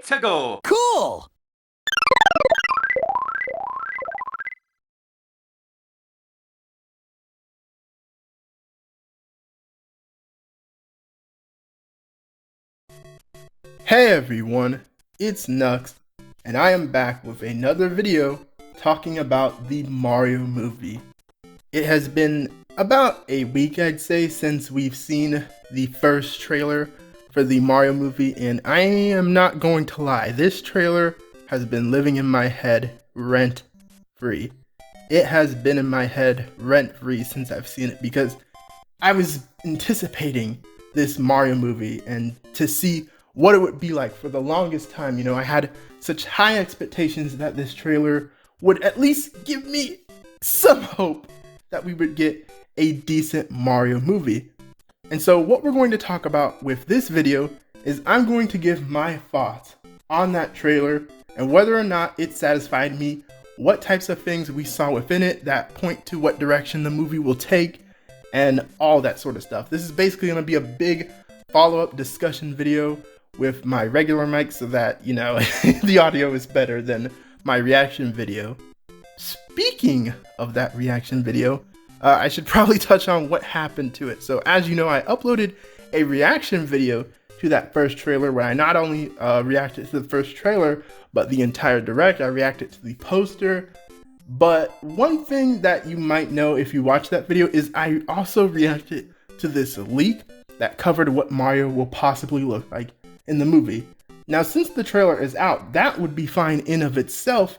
to go. Cool! Hey everyone, it's Nux, and I am back with another video talking about the Mario movie. It has been about a week, I'd say, since we've seen the first trailer for the Mario movie, and I am not going to lie, this trailer has been living in my head rent-free. It has been in my head rent-free since I've seen it, because I was anticipating this Mario movie and to see what it would be like. For the longest time, I had such high expectations that this trailer would at least give me some hope that we would get a decent Mario movie. And so what we're going to talk about with this video is I'm going to give my thoughts on that trailer and whether or not it satisfied me, what types of things we saw within it that point to what direction the movie will take, and all that sort of stuff. This is basically going to be a big follow-up discussion video with my regular mic so that, the audio is better than my reaction video. Speaking of that reaction video, I should probably touch on what happened to it. So as you know, I uploaded a reaction video to that first trailer where I not only reacted to the first trailer, but the entire direct. I reacted to the poster. But one thing that you might know if you watch that video is I also reacted to this leak that covered what Mario will possibly look like in the movie. Now, since the trailer is out, that would be fine in of itself,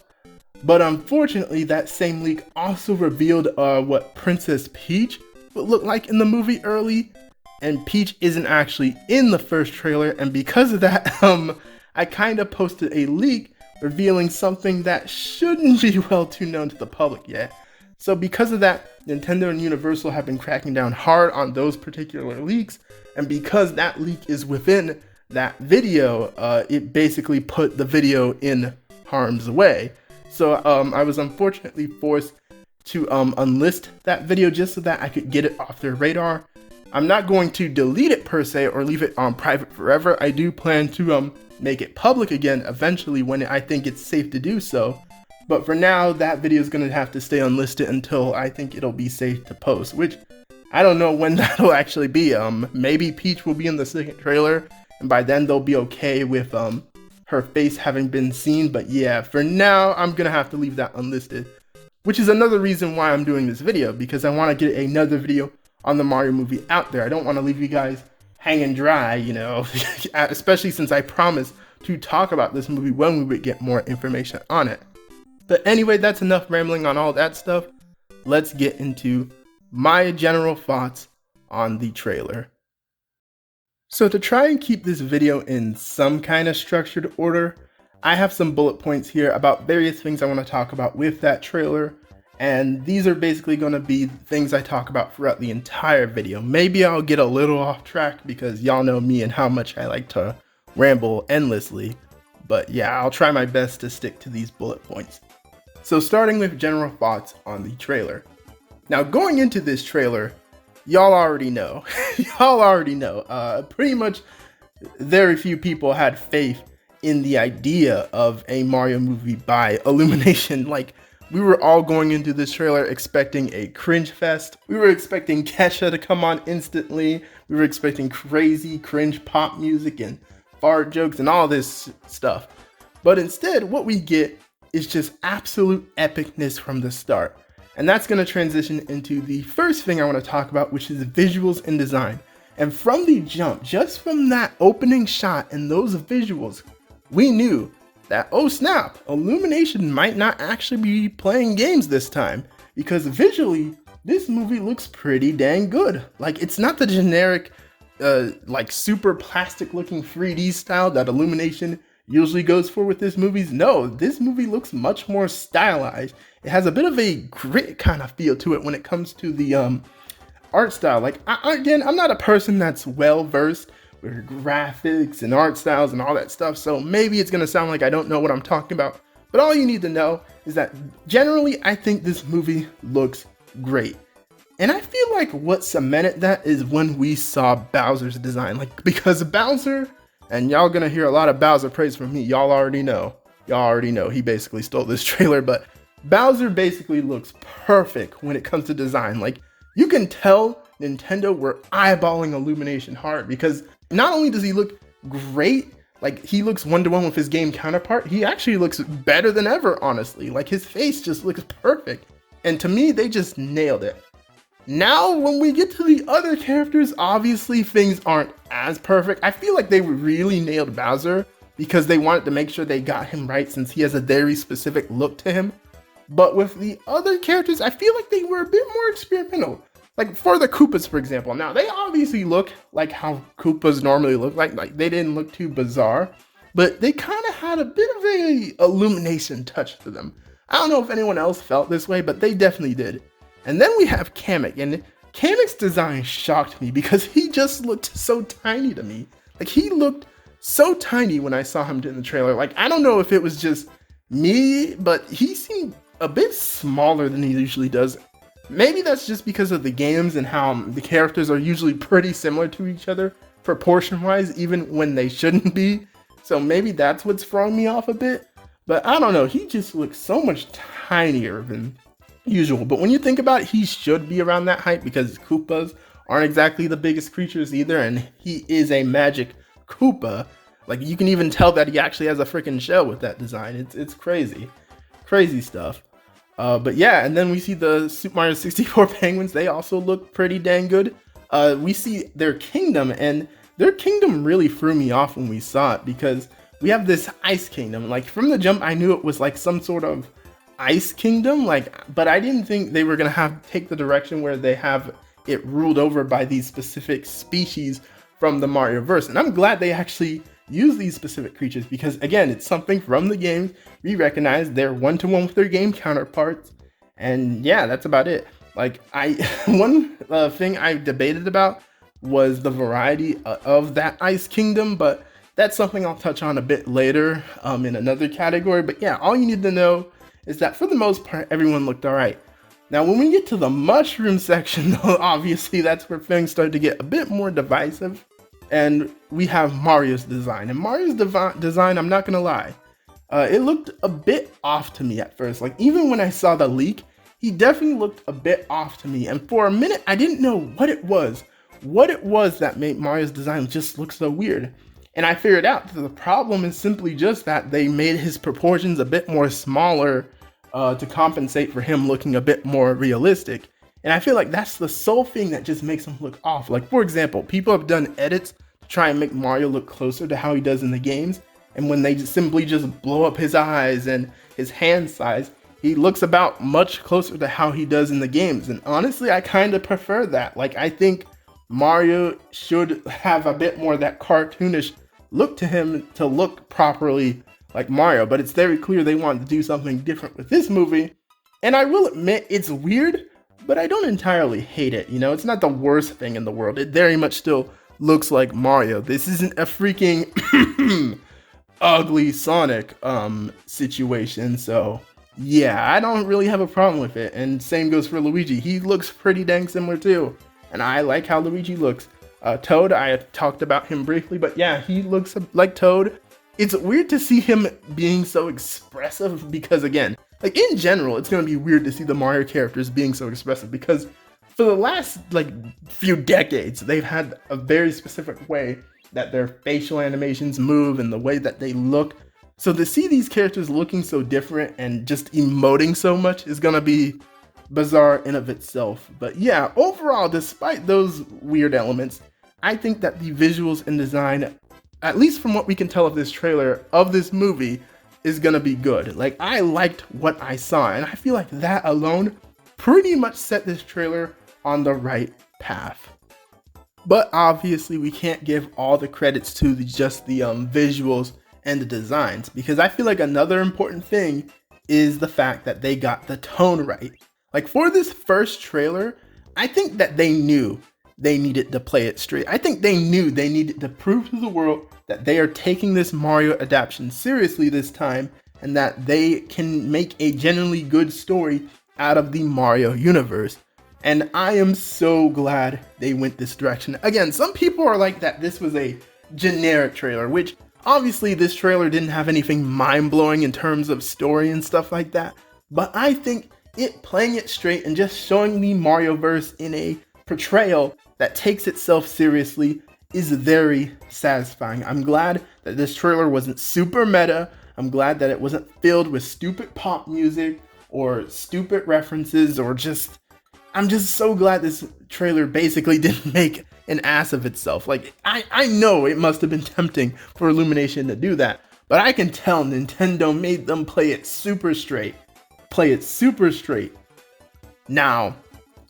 but unfortunately that same leak also revealed what Princess Peach would look like in the movie early, and Peach isn't actually in the first trailer, and because of that, I kind of posted a leak revealing something that shouldn't be well too known to the public yet. So because of that, Nintendo and Universal have been cracking down hard on those particular leaks, and because that leak is within that video, it basically put the video in harm's way. So I was unfortunately forced to unlist that video just so that I could get it off their radar. I'm not going to delete it per se or leave it on private forever. I do plan to make it public again eventually when I think it's safe to do so. But for now, that video is going to have to stay unlisted until I think it'll be safe to post, which I don't know when that'll actually be. Maybe Peach will be in the second trailer, and by then they'll be okay with her face having been seen. But yeah, for now, I'm going to have to leave that unlisted, which is another reason why I'm doing this video, because I want to get another video on the Mario movie out there. I don't want to leave you guys hanging dry, especially since I promised to talk about this movie when we would get more information on it. But anyway, that's enough rambling on all that stuff. Let's get into my general thoughts on the trailer. So to try and keep this video in some kind of structured order, I have some bullet points here about various things I want to talk about with that trailer. And these are basically going to be things I talk about throughout the entire video. Maybe I'll get a little off track because y'all know me and how much I like to ramble endlessly. But yeah, I'll try my best to stick to these bullet points. So starting with general thoughts on the trailer. Now going into this trailer, y'all already know. Pretty much very few people had faith in the idea of a Mario movie by Illumination. Like, we were all going into this trailer expecting a cringe fest. We were expecting 𝗂𝗄 to come on instantly. We were expecting crazy cringe pop music and fart jokes and all this stuff. But instead, what we get is just absolute epicness from the start. And that's going to transition into the first thing I want to talk about, which is visuals and design. And from the jump, just from that opening shot and those visuals, we knew that, oh snap, Illumination might not actually be playing games this time, because visually, this movie looks pretty dang good. Like, it's not the generic, like super plastic looking 3D style that Illumination usually goes for with this movies. No, this movie looks much more stylized. It has a bit of a grit kind of feel to it when it comes to the art style. Like, again, I'm not a person that's well versed with graphics and art styles and all that stuff, so maybe it's gonna sound like I don't know what I'm talking about, but all you need to know is that generally I think this movie looks great. And I feel like what cemented that is when we saw Bowser's design, like, because Bowser And y'all gonna hear a lot of Bowser praise from me. Y'all already know. He basically stole this trailer, but Bowser basically looks perfect when it comes to design. Like, you can tell Nintendo were eyeballing Illumination hard, because not only does he look great, like he looks one-to-one with his game counterpart, he actually looks better than ever, honestly. Like, his face just looks perfect. And to me, they just nailed it. Now, when we get to the other characters, obviously things aren't as perfect. I feel like they really nailed Bowser because they wanted to make sure they got him right, since he has a very specific look to him. But with the other characters, I feel like they were a bit more experimental. Like for the Koopas, for example. Now, they obviously look like how Koopas normally look like they didn't look too bizarre, but they kind of had a bit of a Illumination touch to them. I don't know if anyone else felt this way, but they definitely did. And then we have Kamek, and Kamek's design shocked me because he just looked so tiny to me. Like, he looked so tiny when I saw him in the trailer. Like, I don't know if it was just me, but he seemed a bit smaller than he usually does. Maybe that's just because of the games and how the characters are usually pretty similar to each other, proportion-wise, even when they shouldn't be. So maybe that's what's throwing me off a bit. But I don't know, he just looks so much tinier than usual. But when you think about it, he should be around that height because Koopas aren't exactly the biggest creatures either, and he is a magic Koopa. Like, you can even tell that he actually has a freaking shell with that design. It's crazy stuff. But yeah, and then we see the Super Mario 64 penguins. They also look pretty dang good. We see their kingdom, and their kingdom really threw me off when we saw it, because we have this ice kingdom. Like, from the jump, I knew it was like some sort of ice kingdom, but I didn't think they were gonna take the direction where they have it ruled over by these specific species from the Mario verse. And I'm glad they actually use these specific creatures, because again, it's something from the game. We recognize they're one-to-one with their game counterparts, and yeah, that's about it. Like, one thing I debated about was the variety of that ice kingdom, but that's something I'll touch on a bit later in another category. But yeah, all you need to know is that for the most part, everyone looked all right. Now, when we get to the mushroom section, though, obviously that's where things start to get a bit more divisive. And we have Mario's design. And Mario's design, I'm not gonna lie, it looked a bit off to me at first. Like, even when I saw the leak, he definitely looked a bit off to me. And for a minute, I didn't know what it was that made Mario's design just look so weird. And I figured out that the problem is simply just that they made his proportions a bit more smaller to compensate for him looking a bit more realistic. And I feel like that's the sole thing that just makes him look off. Like, for example, people have done edits to try and make Mario look closer to how he does in the games. And when they simply just blow up his eyes and his hand size, he looks about much closer to how he does in the games. And honestly, I kind of prefer that. Like, I think Mario should have a bit more of that cartoonish look to him to look properly like Mario, but it's very clear they wanted to do something different with this movie. And I will admit, it's weird, but I don't entirely hate it. You know, it's not the worst thing in the world. It very much still looks like Mario. This isn't a freaking ugly Sonic situation. So yeah, I don't really have a problem with it. And same goes for Luigi. He looks pretty dang similar too. And I like how Luigi looks. Toad, I talked about him briefly, but yeah, he looks like Toad. It's weird to see him being so expressive because, again, like, in general, it's going to be weird to see the Mario characters being so expressive because for the last, like, few decades, they've had a very specific way that their facial animations move and the way that they look. So to see these characters looking so different and just emoting so much is going to be bizarre in of itself. But yeah, overall, despite those weird elements, I think that the visuals and design, at least from what we can tell of this trailer of this movie, is gonna be good. Like, I liked what I saw, and I feel like that alone pretty much set this trailer on the right path. But obviously, we can't give all the credits to just the visuals and the designs, because I feel like another important thing is the fact that they got the tone right. Like, for this first trailer, I think that they knew they needed to play it straight. I think they knew they needed to prove to the world that they are taking this Mario adaptation seriously this time, and that they can make a genuinely good story out of the Mario universe. And I am so glad they went this direction. Again, some people are like that this was a generic trailer, which obviously this trailer didn't have anything mind-blowing in terms of story and stuff like that, but I think it playing it straight and just showing the Marioverse in a portrayal that takes itself seriously is very satisfying. I'm glad that this trailer wasn't super meta. I'm glad that it wasn't filled with stupid pop music or stupid references or just, I'm just so glad this trailer basically didn't make an ass of itself. Like, I know it must have been tempting for Illumination to do that, but I can tell Nintendo made them play it super straight. Play it super straight. Now,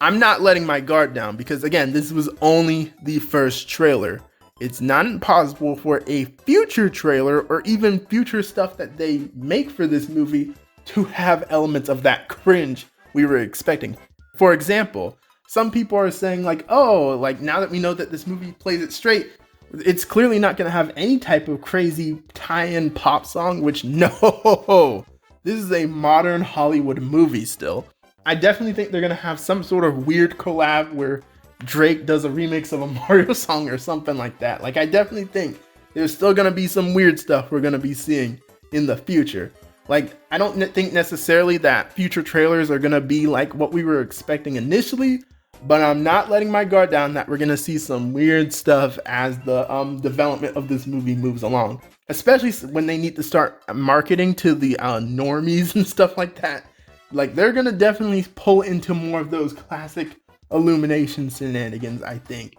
I'm not letting my guard down because, again, this was only the first trailer. It's not impossible for a future trailer or even future stuff that they make for this movie to have elements of that cringe we were expecting. For example, some people are saying like, oh, like now that we know that this movie plays it straight, it's clearly not going to have any type of crazy tie-in pop song, which no, this is a modern Hollywood movie still. I definitely think they're going to have some sort of weird collab where Drake does a remix of a Mario song or something like that. Like, I definitely think there's still going to be some weird stuff we're going to be seeing in the future. Like, I don't think necessarily that future trailers are going to be like what we were expecting initially, but I'm not letting my guard down that we're going to see some weird stuff as the development of this movie moves along. Especially when they need to start marketing to the normies and stuff like that. Like, they're going to definitely pull into more of those classic Illumination shenanigans, I think.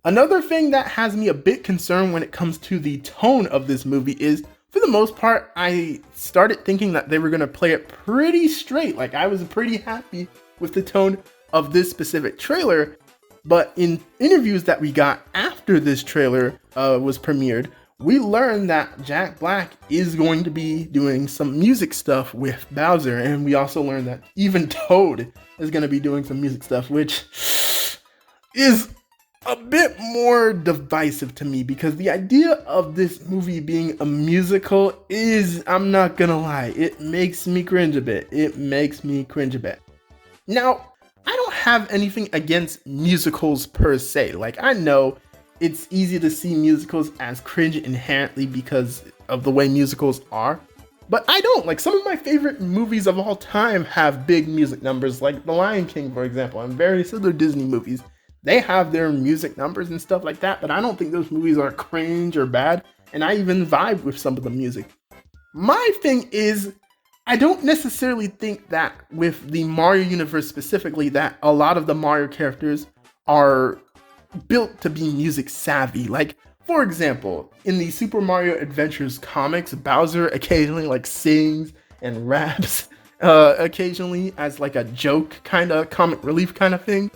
Another thing that has me a bit concerned when it comes to the tone of this movie is, for the most part, I started thinking that they were going to play it pretty straight. Like, I was pretty happy with the tone of this specific trailer, but in interviews that we got after this trailer was premiered, we learned that Jack Black is going to be doing some music stuff with Bowser, and we also learned that even Toad is going to be doing some music stuff, which is a bit more divisive to me, because the idea of this movie being a musical is, I'm not gonna lie, it makes me cringe a bit. It makes me cringe a bit. Now, I don't have anything against musicals per se. Like, I know it's easy to see musicals as cringe inherently because of the way musicals are, but I don't. Like, some of my favorite movies of all time have big music numbers, like The Lion King, for example, and various other Disney movies. They have their music numbers and stuff like that, but I don't think those movies are cringe or bad, and I even vibe with some of the music. My thing is, I don't necessarily think that with the Mario universe specifically, that a lot of the Mario characters are built to be music savvy. Like, for example, in the Super Mario Adventures comics, Bowser occasionally like sings and raps occasionally as like a joke kind of comic relief kind of thing.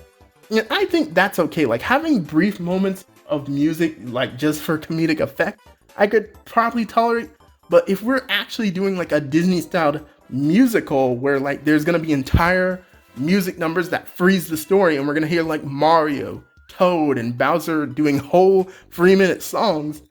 And I think that's okay. Like, having brief moments of music, like just for comedic effect, I could probably tolerate. But if we're actually doing like a Disney styled musical where like there's gonna be entire music numbers that freeze the story, and we're gonna hear like Mario, Toad, and Bowser doing whole 3-minute songs,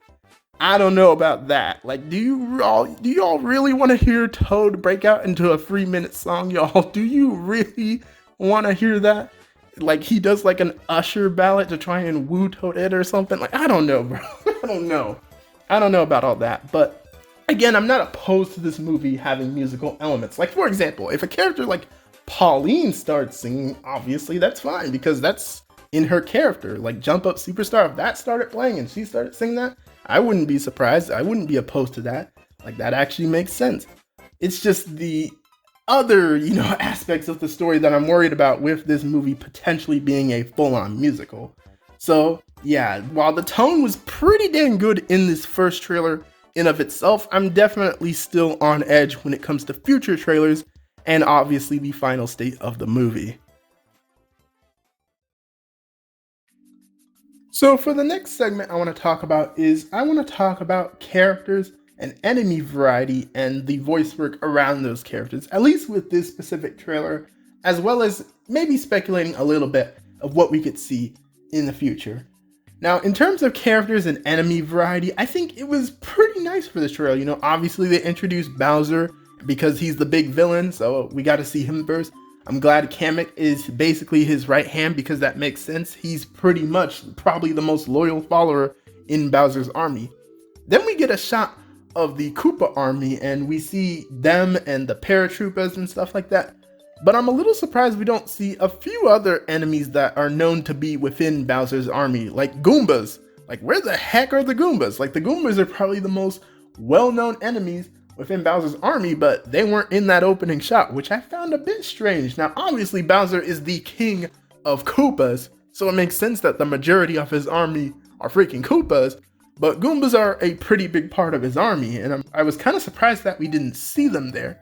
I don't know about that. Like, do y'all really want to hear Toad break out into a 3-minute song, y'all? Do you really want to hear that? Like, he does like an Usher ballad to try and woo Toadette or something. Like, I don't know, bro. I don't know about all that. But again, I'm not opposed to this movie having musical elements. Like, for example, if a character like Pauline starts singing, obviously that's fine, because that's in her character. Like, Jump Up Superstar, if that started playing and she started singing that, I wouldn't be surprised. I wouldn't be opposed to that. Like, that actually makes sense. It's just the other, aspects of the story that I'm worried about with this movie potentially being a full-on musical. So yeah, while the tone was pretty dang good in this first trailer in of itself, I'm definitely still on edge when it comes to future trailers and obviously the final state of the movie. So for the next segment I want to talk about characters and enemy variety and the voice work around those characters, at least with this specific trailer, as well as maybe speculating a little bit of what we could see in the future. Now, in terms of characters and enemy variety, I think it was pretty nice for this trailer. Obviously they introduced Bowser because he's the big villain, so we got to see him first. I'm glad Kamek is basically his right hand, because that makes sense. He's pretty much probably the most loyal follower in Bowser's army. Then we get a shot of the Koopa army and we see them and the paratroopers and stuff like that. But I'm a little surprised we don't see a few other enemies that are known to be within Bowser's army, like Goombas. Like, where the heck are the Goombas? Like, the Goombas are probably the most well-known enemies within Bowser's army, but they weren't in that opening shot, which I found a bit strange. Now, obviously, Bowser is the king of Koopas, so it makes sense that the majority of his army are freaking Koopas, but Goombas are a pretty big part of his army, and I was kind of surprised that we didn't see them there.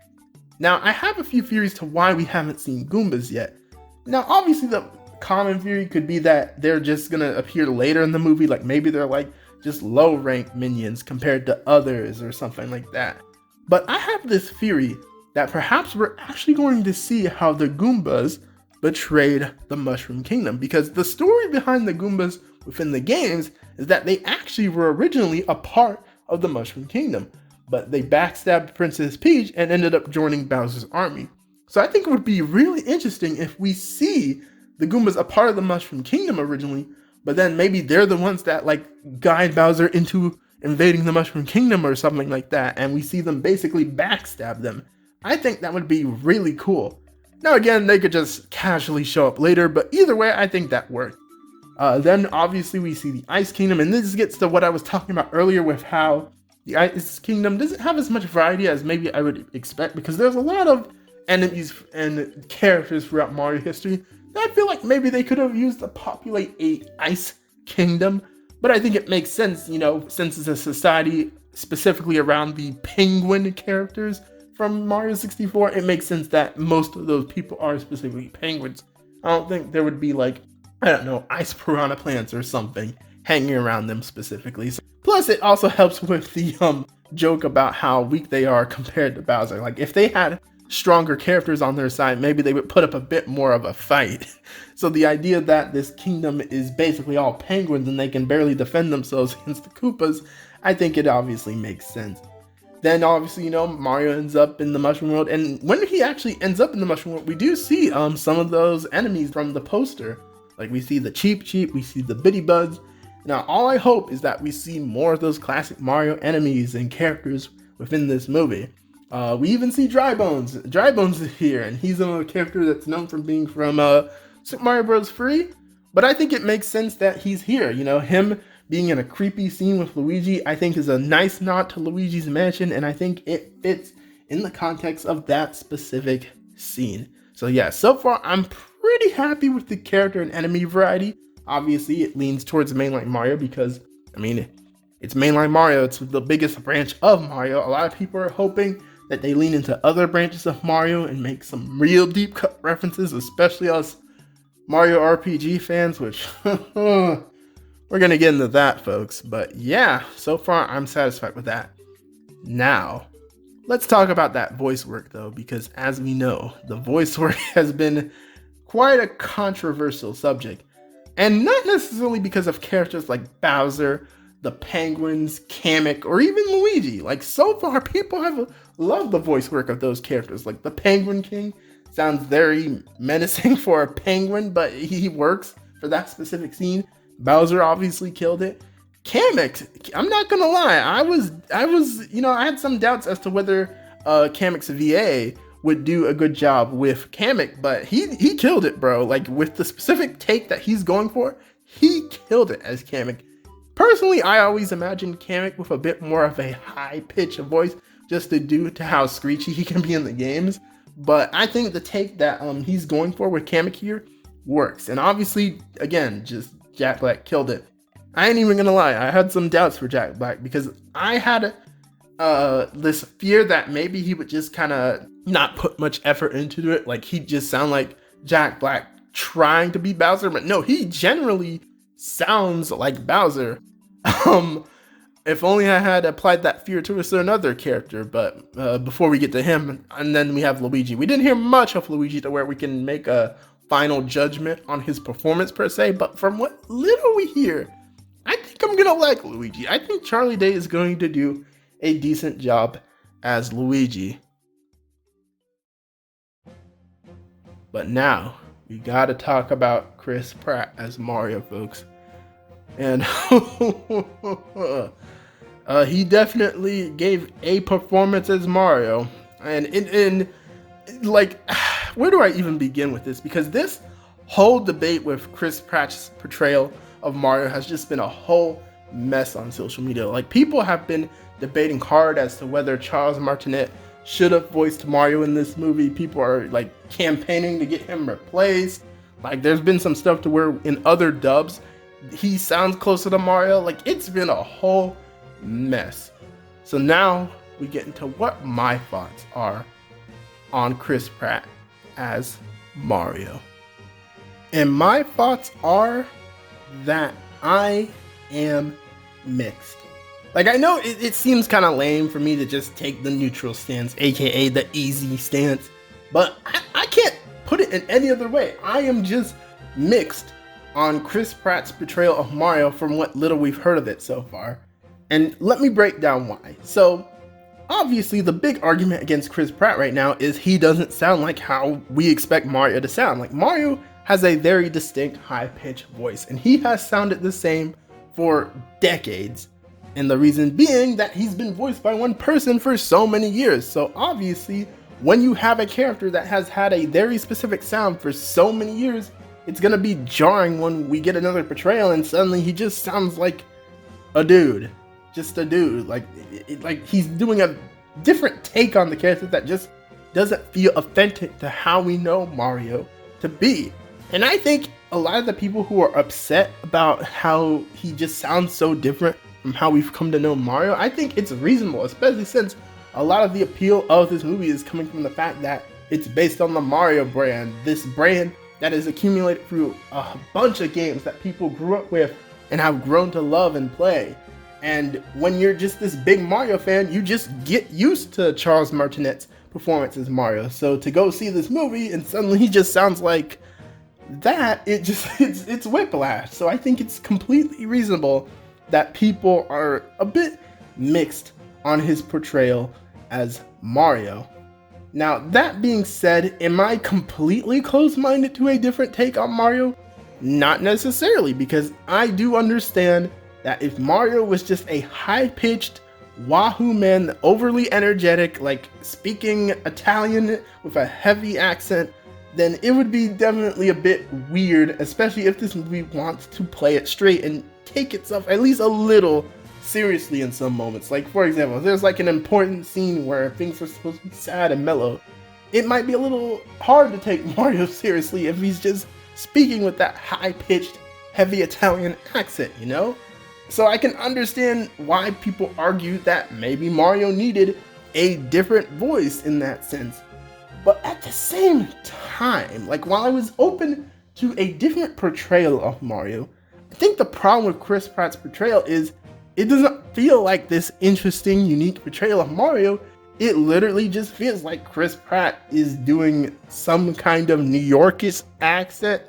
Now, I have a few theories to why we haven't seen Goombas yet. Now, obviously, the common theory could be that they're just gonna appear later in the movie, like maybe they're like just low-ranked minions compared to others or something like that. But I have this theory that perhaps we're actually going to see how the Goombas betrayed the Mushroom Kingdom, because the story behind the Goombas within the games is that they actually were originally a part of the Mushroom Kingdom, but they backstabbed Princess Peach and ended up joining Bowser's army. So I think it would be really interesting if we see the Goombas a part of the Mushroom Kingdom originally, but then maybe they're the ones that like guide Bowser into invading the Mushroom Kingdom or something like that, and we see them basically backstab them. I think that would be really cool. Now again, they could just casually show up later, but either way, I think that worked. Then obviously we see the Ice Kingdom, and this gets to what I was talking about earlier with how the Ice Kingdom doesn't have as much variety as maybe I would expect, because there's a lot of enemies and characters throughout Mario history that I feel like maybe they could have used to populate a Ice Kingdom. But I think it makes sense, you know, since it's a society specifically around the penguin characters from Mario 64, it makes sense that most of those people are specifically penguins. I don't think there would be like, I don't know, ice piranha plants or something hanging around them specifically. Plus, it also helps with the joke about how weak they are compared to Bowser. Like, if they had stronger characters on their side, maybe they would put up a bit more of a fight. So the idea that this kingdom is basically all penguins and they can barely defend themselves against the Koopas, I think it obviously makes sense. Then obviously, you know, Mario ends up in the Mushroom World, and when he actually ends up in the Mushroom World, we do see some of those enemies from the poster. Like, we see the Cheep, we see the Bitty Buds. Now, all I hope is that we see more of those classic Mario enemies and characters within this movie. We even see Dry Bones. Dry Bones is here, and he's a character that's known for being from Super Mario Bros. 3. But I think it makes sense that he's here. You know, him being in a creepy scene with Luigi, I think is a nice nod to Luigi's Mansion, and I think it fits in the context of that specific scene. So yeah, so far I'm pretty happy with the character and enemy variety. Obviously, it leans towards mainline Mario because, I mean, it's mainline Mario. It's the biggest branch of Mario. A lot of people are hoping that they lean into other branches of Mario and make some real deep cut references, especially us Mario RPG fans, which we're gonna get into that, folks. But yeah, so far I'm satisfied with that. Now, let's talk about that voice work though, because as we know, the voice work has been quite a controversial subject. And not necessarily because of characters like Bowser, the Penguins, Kamek, or even Luigi. Like, so far, people have loved the voice work of those characters. Like, the Penguin King sounds very menacing for a penguin, but he works for that specific scene. Bowser obviously killed it. Kamek, I'm not gonna lie, I was, you know, I had some doubts as to whether Kamek's VA would do a good job with Kamek, but he killed it, bro. Like, with the specific take that he's going for, he killed it as Kamek. Personally, I always imagined Kamek with a bit more of a high pitch of voice, just to how screechy he can be in the games. But I think the take that he's going for with Kamek here works. And obviously, again, just Jack Black killed it. I ain't even gonna lie, I had some doubts for Jack Black because I had this fear that maybe he would just kind of not put much effort into it. Like, he'd just sound like Jack Black trying to be Bowser, but no, he generally sounds like Bowser. If only I had applied that fear to a certain other character. But before we get to him, and then we have Luigi. We didn't hear much of Luigi to where we can make a final judgment on his performance per se, but from what little we hear, I think I'm gonna like Luigi. I think Charlie Day is going to do a decent job as Luigi. But now, we gotta talk about Chris Pratt as Mario, folks. And he definitely gave a performance as Mario. And like, where do I even begin with this? Because this whole debate with Chris Pratt's portrayal of Mario has just been a whole mess on social media. Like, people have been debating hard as to whether Charles Martinet should have voiced Mario in this movie. People are like campaigning to get him replaced. Like, there's been some stuff to where in other dubs he sounds closer to Mario. Like, it's been a whole mess. So now we get into what my thoughts are on Chris Pratt as Mario. And my thoughts are that I am mixed. Like, I know it seems kind of lame for me to just take the neutral stance, aka the easy stance, but I can't put it in any other way. I am just mixed on Chris Pratt's portrayal of Mario from what little we've heard of it so far. And let me break down why. So, obviously, the big argument against Chris Pratt right now is he doesn't sound like how we expect Mario to sound. Like, Mario has a very distinct high-pitched voice, and he has sounded the same for decades. And the reason being that he's been voiced by one person for so many years. So obviously, when you have a character that has had a very specific sound for so many years, it's gonna be jarring when we get another portrayal and suddenly he just sounds like a dude. Just a dude. Like he's doing a different take on the character that just doesn't feel authentic to how we know Mario to be. And I think a lot of the people who are upset about how he just sounds so different from how we've come to know Mario, I think it's reasonable, especially since a lot of the appeal of this movie is coming from the fact that it's based on the Mario brand, this brand that is accumulated through a bunch of games that people grew up with and have grown to love and play. And when you're just this big Mario fan, you just get used to Charles Martinet's performance as Mario. So to go see this movie and suddenly he just sounds like that, it's whiplash. So I think it's completely reasonable that people are a bit mixed on his portrayal as Mario. Now, that being said, am I completely closed-minded to a different take on Mario? Not necessarily, because I do understand that if Mario was just a high-pitched wahoo man, overly energetic, like speaking Italian with a heavy accent, then it would be definitely a bit weird, especially if this movie wants to play it straight and take itself at least a little seriously in some moments. Like, for example, if there's like an important scene where things are supposed to be sad and mellow, it might be a little hard to take Mario seriously if he's just speaking with that high-pitched, heavy Italian accent, you know? So I can understand why people argue that maybe Mario needed a different voice in that sense. But at the same time, like, while I was open to a different portrayal of Mario, I think the problem with Chris Pratt's portrayal is it doesn't feel like this interesting, unique portrayal of Mario. It literally just feels like Chris Pratt is doing some kind of New Yorkish accent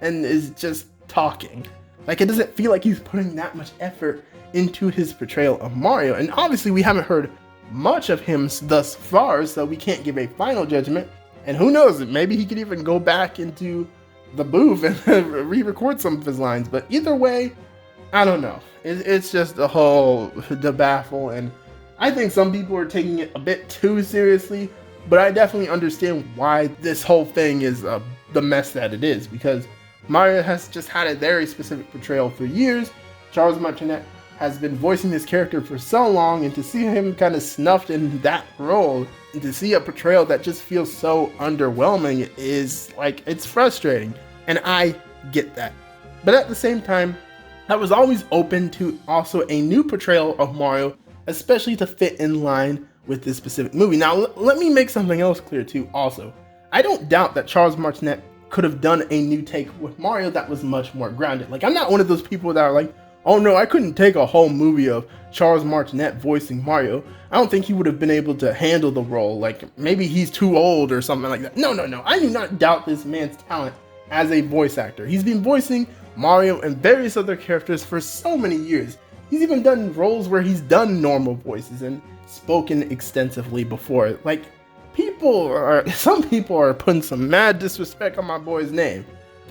and is just talking. Like, it doesn't feel like he's putting that much effort into his portrayal of Mario. And obviously we haven't heard much of him thus far, so we can't give a final judgment. And who knows, maybe he could even go back into the booth and re-record some of his lines. But either way, I don't know. It's just a whole debacle, and I think some people are taking it a bit too seriously, but I definitely understand why this whole thing is the mess that it is, because Mario has just had a very specific portrayal for years. Charles Martinet has been voicing this character for so long, and to see him kind of snuffed in that role, and to see a portrayal that just feels so underwhelming is like, it's frustrating, and I get that. But at the same time, I was always open to also a new portrayal of Mario, especially to fit in line with this specific movie. Now, let me make something else clear too also. I don't doubt that Charles Martinet could have done a new take with Mario that was much more grounded. Like, I'm not one of those people that are like, oh no, I couldn't take a whole movie of Charles Martinet voicing Mario. I don't think he would have been able to handle the role. Like, maybe he's too old or something like that. No. I do not doubt this man's talent as a voice actor. He's been voicing Mario and various other characters for so many years. He's even done roles where he's done normal voices and spoken extensively before. Like, some people are putting some mad disrespect on my boy's name.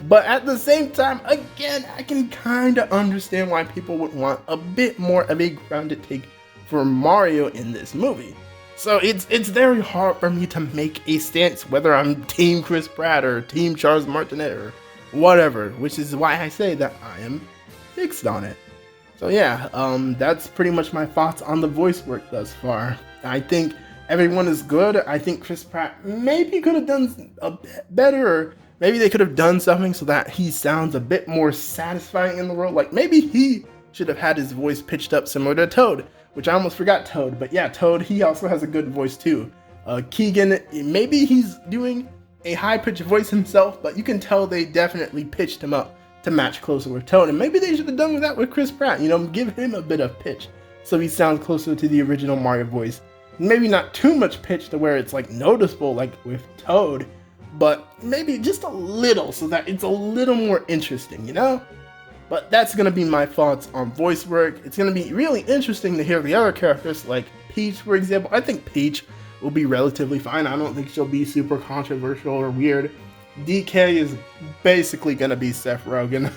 But at the same time, again, I can kind of understand why people would want a bit more of a grounded take for Mario in this movie. So it's very hard for me to make a stance whether I'm Team Chris Pratt or Team Charles Martinet or whatever, which is why I say that I am fixed on it. So yeah, that's pretty much my thoughts on the voice work thus far. I think everyone is good. I think Chris Pratt maybe could have done a bit better, or maybe they could have done something so that he sounds a bit more satisfying in the role. Like maybe he should have had his voice pitched up similar to Toad, which I almost forgot Toad. But yeah, Toad, he also has a good voice too. Keegan, maybe he's doing a high-pitched voice himself, but you can tell they definitely pitched him up to match closer with Toad. And maybe they should have done that with Chris Pratt, give him a bit of pitch so he sounds closer to the original Mario voice. Maybe not too much pitch to where it's like noticeable like with Toad, but maybe just a little so that it's a little more interesting, But that's going to be my thoughts on voice work. It's going to be really interesting to hear the other characters, like Peach, for example. I think Peach will be relatively fine. I don't think she'll be super controversial or weird. DK is basically going to be Seth Rogen.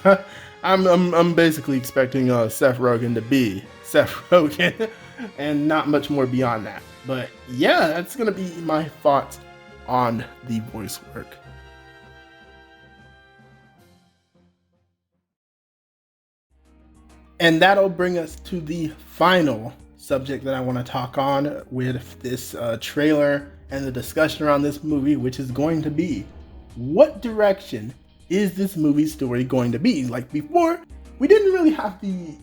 I'm basically expecting Seth Rogen to be Seth Rogen and not much more beyond that. But yeah, that's going to be my thoughts on the voice work. And that'll bring us to the final subject that I want to talk on with this trailer and the discussion around this movie, which is going to be, what direction is this movie's story going to be? Like before, we didn't really have the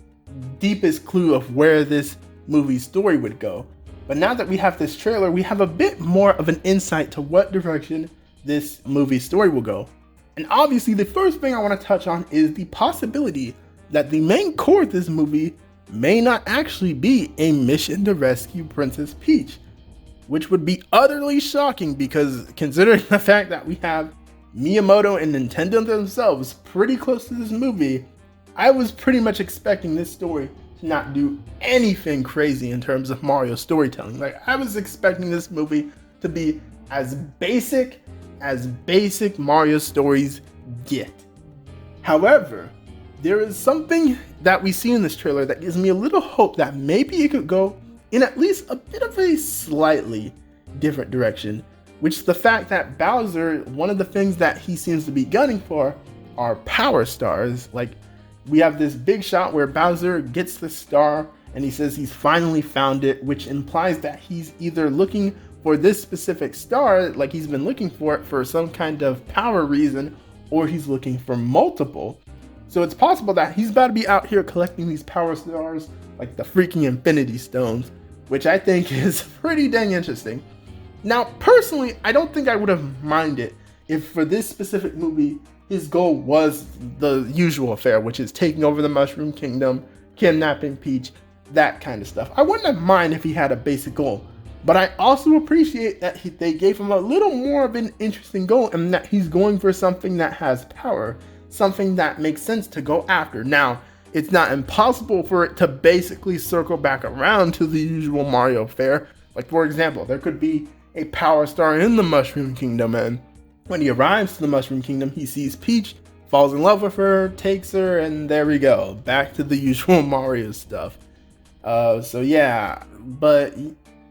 deepest clue of where this movie's story would go. But now that we have this trailer, we have a bit more of an insight to what direction this movie's story will go. And obviously, the first thing I want to touch on is the possibility that the main core of this movie may not actually be a mission to rescue Princess Peach, which would be utterly shocking because considering the fact that we have Miyamoto and Nintendo themselves pretty close to this movie, I was pretty much expecting this story to not do anything crazy in terms of Mario storytelling. Like, I was expecting this movie to be as basic Mario stories get. However, there is something that we see in this trailer that gives me a little hope that maybe it could go in at least a bit of a slightly different direction, which is the fact that Bowser, one of the things that he seems to be gunning for are power stars. Like, we have this big shot where Bowser gets the star and he says he's finally found it, which implies that he's either looking for this specific star, like he's been looking for it for some kind of power reason, or he's looking for multiple. So it's possible that he's about to be out here collecting these power stars, like the freaking Infinity Stones, which I think is pretty dang interesting. Now, personally, I don't think I would have minded if for this specific movie, his goal was the usual affair, which is taking over the Mushroom Kingdom, kidnapping Peach, that kind of stuff. I wouldn't have minded if he had a basic goal, but I also appreciate that they gave him a little more of an interesting goal and that he's going for something that has power, something that makes sense to go after. Now, it's not impossible for it to basically circle back around to the usual Mario fare. Like, for example, there could be a power star in the Mushroom Kingdom, and when he arrives to the Mushroom Kingdom, he sees Peach, falls in love with her, takes her, and there we go. Back to the usual Mario stuff. So yeah, but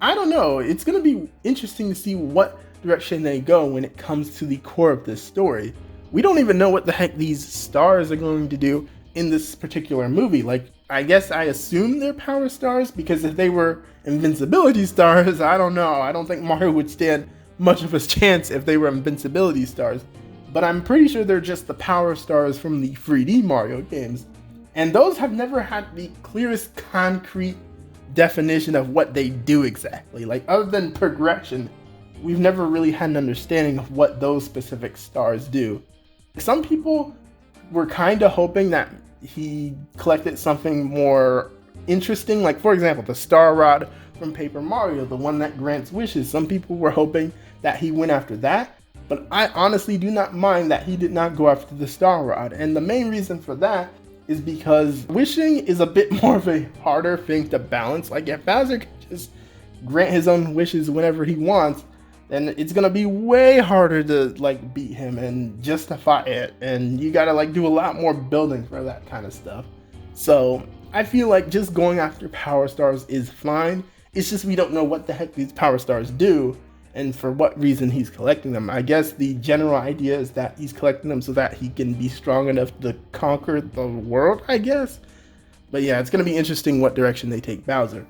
I don't know. It's going to be interesting to see what direction they go when it comes to the core of this story. We don't even know what the heck these stars are going to do in this particular movie. Like, I guess I assume they're power stars, because if they were invincibility stars, I don't know. I don't think Mario would stand much of a chance if they were invincibility stars. But I'm pretty sure they're just the power stars from the 3D Mario games. And those have never had the clearest concrete definition of what they do exactly. Like, other than progression, we've never really had an understanding of what those specific stars do. Some people were kind of hoping that he collected something more interesting, like, for example, the Star Rod from Paper Mario, the one that grants wishes. Some people were hoping that he went after that, but I honestly do not mind that he did not go after the Star Rod. And the main reason for that is because wishing is a bit more of a harder thing to balance. Like, if Bowser could just grant his own wishes whenever he wants, then it's gonna be way harder to like beat him and justify it, and you gotta like do a lot more building for that kind of stuff. So I feel like just going after power stars is fine. It's just we don't know what the heck these power stars do and for what reason he's collecting them. I guess the general idea is that he's collecting them so that he can be strong enough to conquer the world, I guess. But yeah, it's gonna be interesting what direction they take Bowser.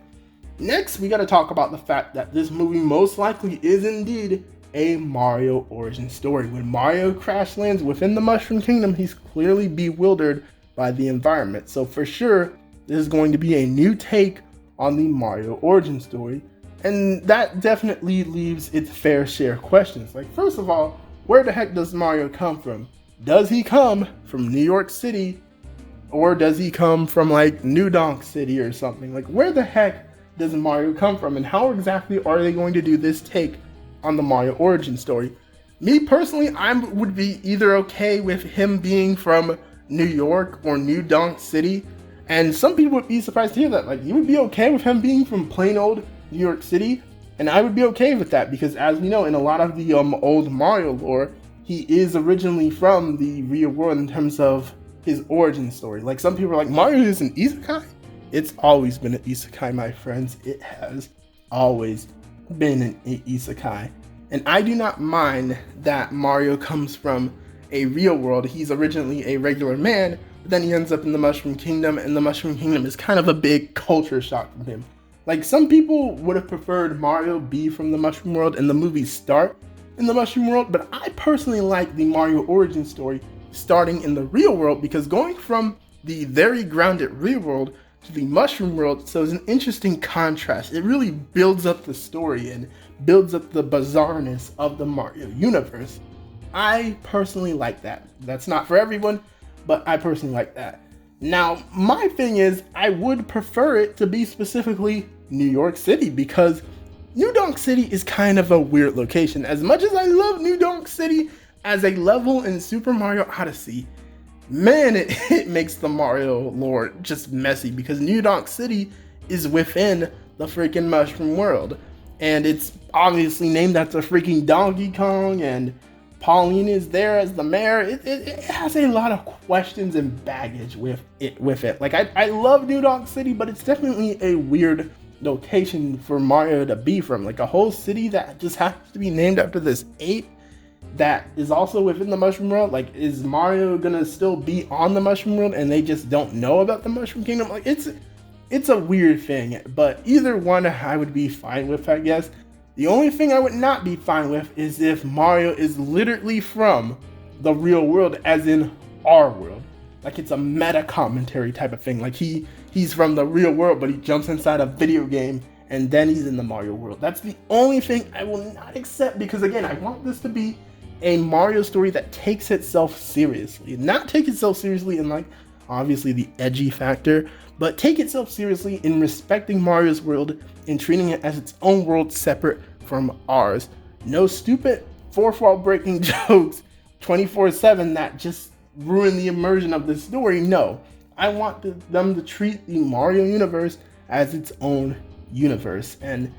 Next, we gotta talk about the fact that this movie most likely is indeed a Mario origin story. When Mario crash lands within the Mushroom Kingdom, he's clearly bewildered by the environment. So for sure, this is going to be a new take on the Mario origin story. And that definitely leaves its fair share of questions. Like, first of all, where the heck does Mario come from? Does he come from New York City? Or does he come from like New Donk City or something? Like, where the heck does Mario come from? And how exactly are they going to do this take on the Mario origin story? Me personally, I would be either okay with him being from New York or New Donk City. And some people would be surprised to hear that. Like, you would be okay with him being from plain old New York City, and I would be okay with that because, as we know, in a lot of the old Mario lore, he is originally from the real world in terms of his origin story. Like, some people are like, Mario is an isekai? It's always been an isekai, my friends. It has always been an isekai. And I do not mind that Mario comes from a real world. He's originally a regular man, but then he ends up in the Mushroom Kingdom, and the Mushroom Kingdom is kind of a big culture shock from him. Like, some people would have preferred Mario be from the Mushroom World and the movie start in the Mushroom World, but I personally like the Mario origin story starting in the real world, because going from the very grounded real world to the Mushroom World, so it's an interesting contrast. It really builds up the story and builds up the bizarreness of the Mario universe. I personally like that. That's not for everyone, but I personally like that. Now, my thing is, I would prefer it to be specifically New York City, because New Donk City is kind of a weird location. As much as I love New Donk City as a level in Super Mario Odyssey, man, it makes the Mario lore just messy, because New Donk City is within the freaking Mushroom World. And it's obviously named after freaking Donkey Kong, and Pauline is there as the mayor. It has a lot of questions and baggage with it. Like, I love New Donk City, but it's definitely a weird location for Mario to be from. Like, a whole city that just happens to be named after this ape that is also within the Mushroom World. Like, is Mario gonna still be on the Mushroom World and they just don't know about the Mushroom Kingdom? Like, it's a weird thing, but either one I would be fine with, I guess. The only thing I would not be fine with is if Mario is literally from the real world, as in our world. Like, it's a meta commentary type of thing. Like, he's from the real world, but he jumps inside a video game and then he's in the Mario world. That's the only thing I will not accept, because again, I want this to be a Mario story that takes itself seriously. Not take itself seriously in, like, obviously the edgy factor, but take itself seriously in respecting Mario's world and treating it as its own world separate from ours. No stupid fourth wall breaking jokes 24/7 that just ruin the immersion of this story. No, I want them to treat the Mario universe as its own universe, and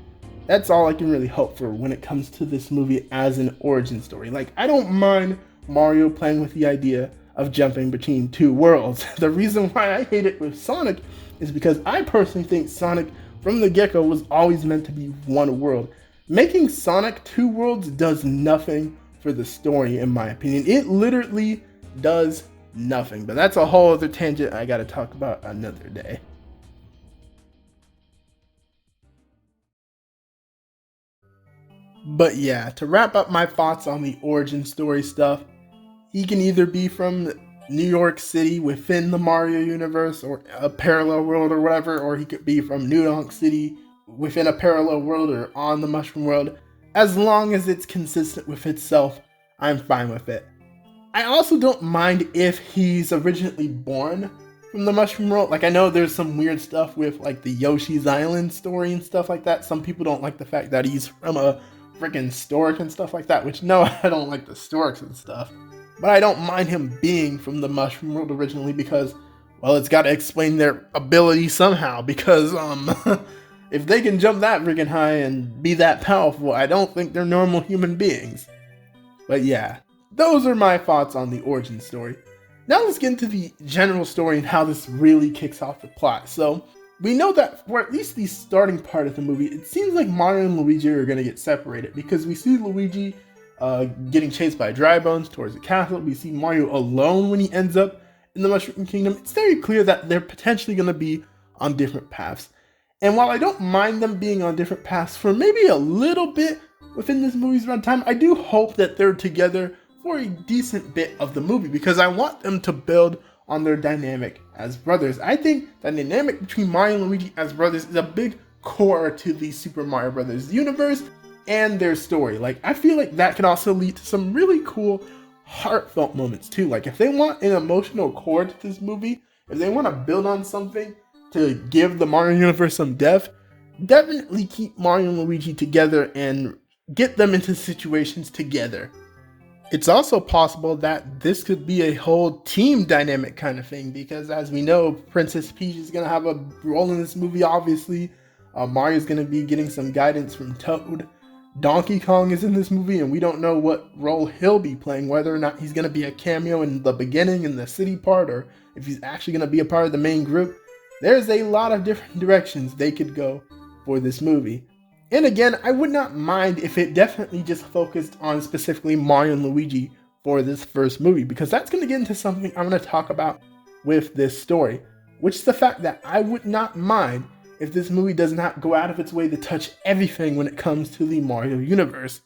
that's all I can really hope for when it comes to this movie as an origin story. Like, I don't mind Mario playing with the idea of jumping between two worlds. The reason why I hate it with Sonic is because I personally think Sonic from the get-go was always meant to be one world. Making Sonic two worlds does nothing for the story, in my opinion. It literally does nothing, but that's a whole other tangent I gotta talk about another day. But yeah, to wrap up my thoughts on the origin story stuff, he can either be from New York City within the Mario universe or a parallel world or whatever, or he could be from New Donk City within a parallel world or on the Mushroom World. As long as it's consistent with itself, I'm fine with it. I also don't mind if he's originally born from the Mushroom World. Like, I know there's some weird stuff with like the Yoshi's Island story and stuff like that. Some people don't like the fact that he's from a freaking stork and stuff like that, which no, I don't like the storks and stuff. But I don't mind him being from the Mushroom World originally because, well, it's got to explain their ability somehow, because if they can jump that freaking high and be that powerful, I don't think they're normal human beings. But yeah, those are my thoughts on the origin story. Now let's get into the general story and how this really kicks off the plot. So we know that for at least the starting part of the movie, it seems like Mario and Luigi are going to get separated, because we see Luigi getting chased by dry bones towards the castle. We see Mario alone when he ends up in the Mushroom Kingdom. It's very clear that they're potentially going to be on different paths. And while I don't mind them being on different paths for maybe a little bit within this movie's runtime, I do hope that they're together for a decent bit of the movie, because I want them to build on their dynamic as brothers. I think the dynamic between Mario and Luigi as brothers is a big core to the Super Mario Brothers universe and their story. Like, I feel like that can also lead to some really cool heartfelt moments too. Like, if they want an emotional core to this movie, if they want to build on something to give the Mario universe some depth, definitely keep Mario and Luigi together and get them into situations together. It's also possible that this could be a whole team dynamic kind of thing, because as we know, Princess Peach is going to have a role in this movie, obviously. Mario's going to be getting some guidance from Toad. Donkey Kong is in this movie, and we don't know what role he'll be playing, whether or not he's going to be a cameo in the beginning, in the city part, or if he's actually going to be a part of the main group. There's a lot of different directions they could go for this movie. And again, I would not mind if it definitely just focused on specifically Mario and Luigi for this first movie, because that's going to get into something I'm going to talk about with this story, which is the fact that I would not mind if this movie does not go out of its way to touch everything when it comes to the Mario universe.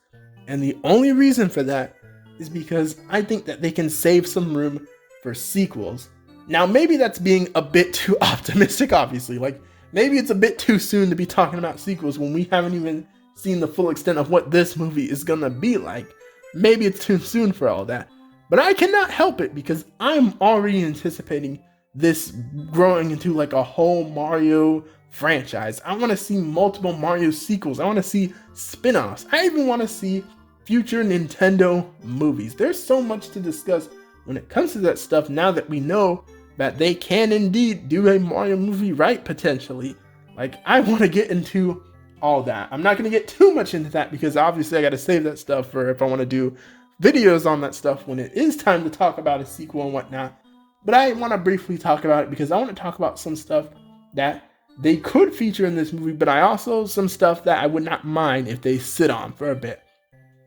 And the only reason for that is because I think that they can save some room for sequels. Now, maybe that's being a bit too optimistic, obviously. Like, maybe it's a bit too soon to be talking about sequels when we haven't even seen the full extent of what this movie is gonna be like. Maybe it's too soon for all that. But I cannot help it, because I'm already anticipating this growing into like a whole Mario franchise. I want to see multiple Mario sequels. I want to see spin-offs. I even want to see future Nintendo movies. There's so much to discuss when it comes to that stuff, now that we know that they can indeed do a Mario movie right, potentially. Like, I want to get into all that. I'm not going to get too much into that, because obviously I got to save that stuff for if I want to do videos on that stuff when it is time to talk about a sequel and whatnot. But I want to briefly talk about it, because I want to talk about some stuff that they could feature in this movie, but I also some stuff that I would not mind if they sit on for a bit.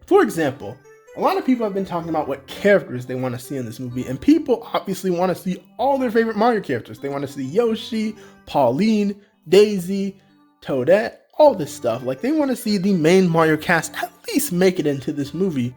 For example, a lot of people have been talking about what characters they want to see in this movie, and people obviously want to see all their favorite Mario characters. They want to see Yoshi, Pauline, Daisy, Toadette, all this stuff. Like, they want to see the main Mario cast at least make it into this movie.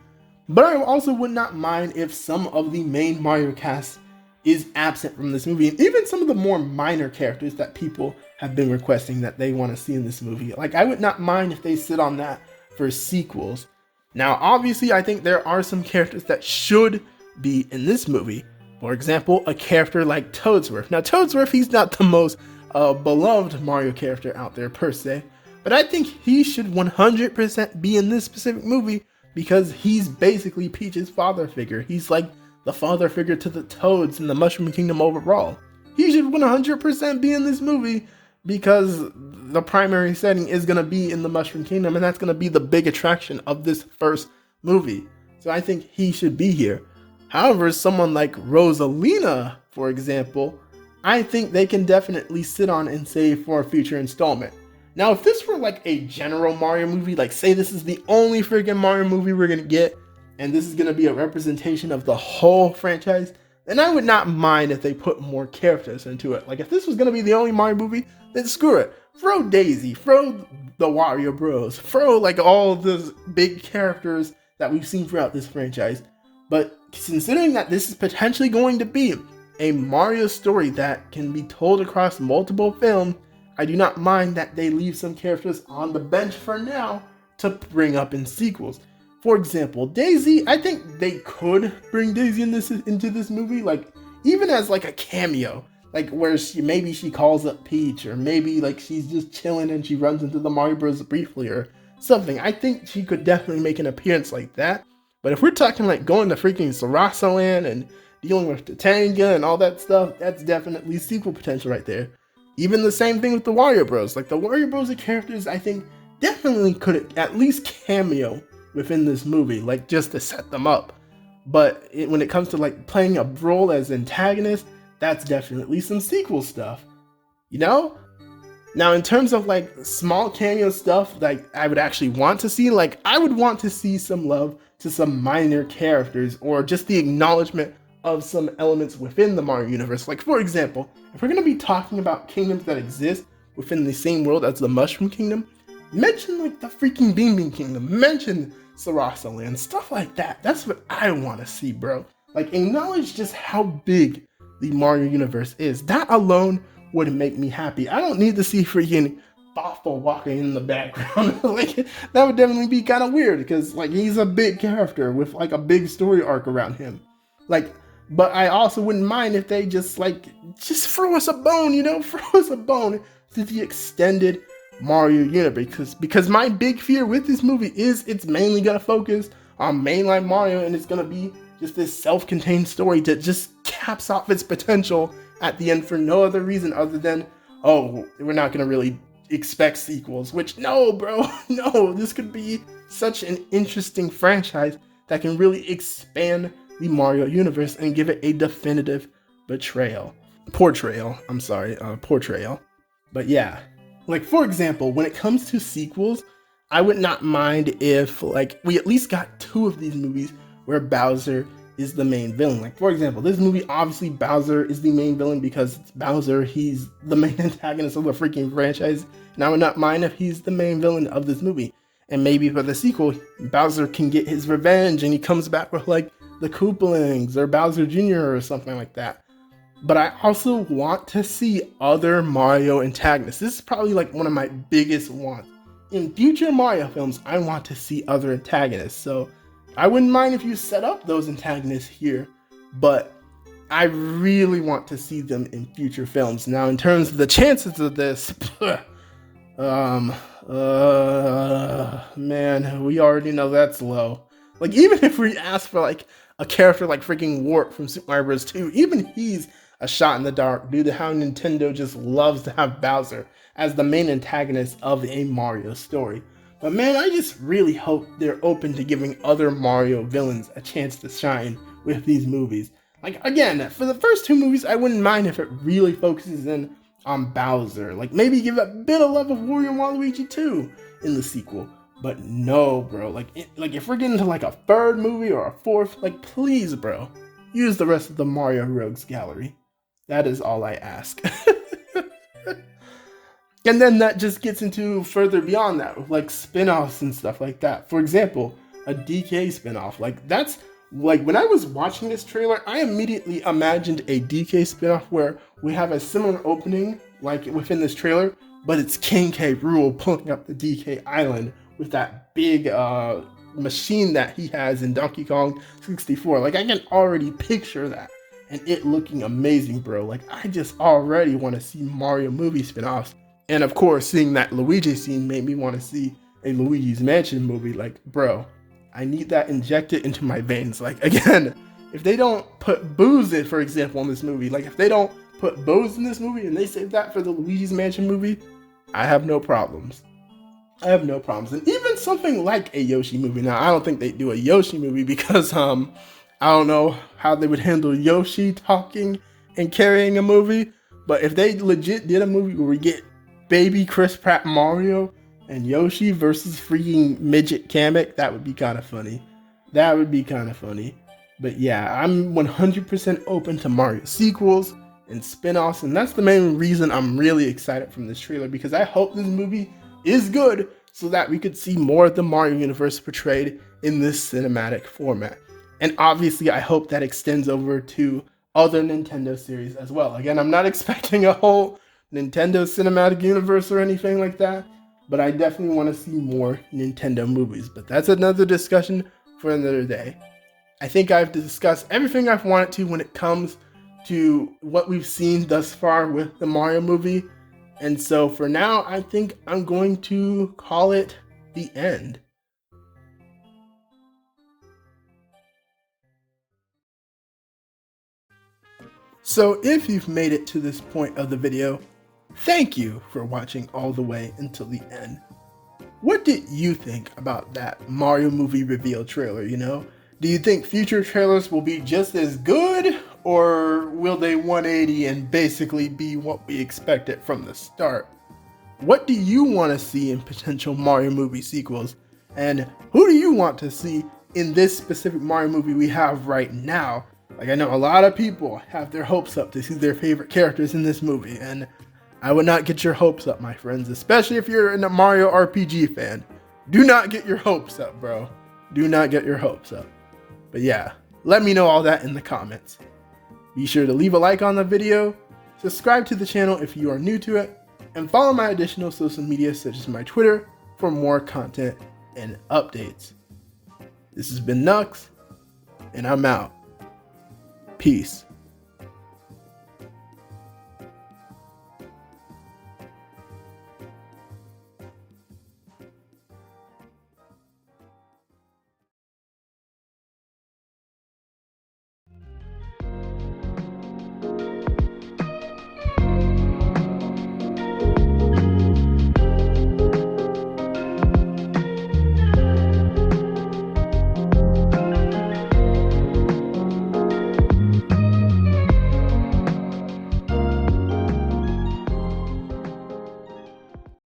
But I also would not mind if some of the main Mario cast is absent from this movie, and even some of the more minor characters that people have been requesting that they want to see in this movie. Like, I would not mind if they sit on that for sequels. Now, obviously, I think there are some characters that should be in this movie. For example, a character like Toadsworth. Now, Toadsworth, he's not the most beloved Mario character out there per se, but I think he should 100% be in this specific movie, because he's basically Peach's father figure. He's like the father figure to the Toads in the Mushroom Kingdom overall. He should 100% be in this movie, because the primary setting is going to be in the Mushroom Kingdom, and that's going to be the big attraction of this first movie. So I think he should be here. However, someone like Rosalina, for example, I think they can definitely sit on and save for a future installment. Now, if this were like a general Mario movie, like say this is the only freaking Mario movie we're going to get, and this is going to be a representation of the whole franchise, then I would not mind if they put more characters into it. Like, if this was going to be the only Mario movie, then screw it. Throw Daisy, throw the Wario Bros, throw like all those big characters that we've seen throughout this franchise. But considering that this is potentially going to be a Mario story that can be told across multiple films, I do not mind that they leave some characters on the bench for now to bring up in sequels. For example, Daisy, I think they could bring Daisy into this movie, like even as like a cameo, like where maybe she calls up Peach, or maybe like she's just chilling and she runs into the Mario Bros briefly or something. I think she could definitely make an appearance like that. But if we're talking like going to freaking Sarasa Land and dealing with Tatanga and all that stuff, that's definitely sequel potential right there. Even the same thing with the Wario Bros. Like the Wario Bros are characters I think definitely could at least cameo within this movie, like just to set them up. But when it comes to like playing a role as antagonist, that's definitely some sequel stuff, you know? Now, in terms of like small cameo stuff, like I would actually want to see, like I would want to see some love to some minor characters, or just the acknowledgement of some elements within the Mario universe. Like for example, if we're going to be talking about kingdoms that exist within the same world as the Mushroom Kingdom, mention like the freaking Bean Bean Kingdom, mention Sarasa Land, stuff like that. That's what I want to see, bro. Like acknowledge just how big the Mario universe is. That alone would make me happy. I don't need to see freaking Boffo walking in the background. Like that would definitely be kind of weird, because like he's a big character with like a big story arc around him. Like, but I also wouldn't mind if they just throw us a bone, you know, throw us a bone to the extended Mario universe, because my big fear with this movie is it's mainly gonna focus on mainline Mario, and it's gonna be just this self-contained story that just caps off its potential at the end for no other reason other than, oh, we're not gonna really expect sequels. Which, no, bro, no, this could be such an interesting franchise that can really expand the Mario universe and give it a definitive portrayal. But yeah, like for example, when it comes to sequels, I would not mind if like we at least got 2 of these movies where Bowser is the main villain. Like for example, this movie, obviously Bowser is the main villain because it's Bowser, he's the main antagonist of the freaking franchise, and I would not mind if he's the main villain of this movie. And maybe for the sequel, Bowser can get his revenge and he comes back with like the Koopalings or Bowser Jr. or something like that. But I also want to see other Mario antagonists. This is probably like one of my biggest wants. In future Mario films, I want to see other antagonists. So I wouldn't mind if you set up those antagonists here, but I really want to see them in future films. Now, in terms of the chances of this, man, we already know that's low. Like, even if we ask for like a character like freaking Warp from Super Mario Bros. 2, even he's a shot in the dark due to how Nintendo just loves to have Bowser as the main antagonist of a Mario story. But man, I just really hope they're open to giving other Mario villains a chance to shine with these movies. Like again, for the first 2 movies, I wouldn't mind if it really focuses in on Bowser. Like maybe give a bit of love of Wario and Waluigi too in the sequel. But no, bro, like if we're getting to like a 3rd movie or a 4th, like please, bro, use the rest of the Mario Rogues gallery. That is all I ask. And then that just gets into further beyond that with like spin-offs and stuff like that. For example, a DK spin-off. Like that's like when I was watching this trailer, I immediately imagined a DK spin-off where we have a similar opening like within this trailer, but it's King K. Rool pulling up the DK Island with that big machine that he has in Donkey Kong 64. Like I can already picture that and it looking amazing, bro. Like I just already want to see Mario movie spin-offs. And of course, seeing that Luigi scene made me want to see a Luigi's Mansion movie. Like, bro, I need that injected into my veins. Like, again, if they don't put booze in, for example, in this movie, like if they don't put booze in this movie and they save that for the Luigi's Mansion movie, I have no problems. I have no problems. And even something like a Yoshi movie. Now, I don't think they do a Yoshi movie because, I don't know how they would handle Yoshi talking and carrying a movie. But if they legit did a movie where we get baby Chris Pratt Mario and Yoshi versus freaking midget Kamek, that would be kind of funny. That would be kind of funny. But yeah, I'm 100% open to Mario sequels and spin-offs, and that's the main reason I'm really excited from this trailer, because I hope this movie is good so that we could see more of the Mario universe portrayed in this cinematic format. And obviously, I hope that extends over to other Nintendo series as well. Again, I'm not expecting a whole Nintendo cinematic universe or anything like that, but I definitely want to see more Nintendo movies. But that's another discussion for another day. I think I've discussed everything I've wanted to when it comes to what we've seen thus far with the Mario movie. And so for now, I think I'm going to call it the end. So if you've made it to this point of the video, Thank you for watching all the way until the end. What did you think about that Mario movie reveal trailer, Do you think future trailers will be just as good, or will they 180 and basically be what we expected from the start? What do you want to see in potential Mario movie sequels? And who do you want to see in this specific Mario movie we have right now? Like, I know a lot of people have their hopes up to see their favorite characters in this movie, and I would not get your hopes up, my friends, especially if you're a Mario RPG fan. Do not get your hopes up, bro. Do not get your hopes up. But yeah, let me know all that in the comments. Be sure to leave a like on the video, subscribe to the channel if you are new to it, and follow my additional social media such as my Twitter for more content and updates. This has been Nux, and I'm out. Peace.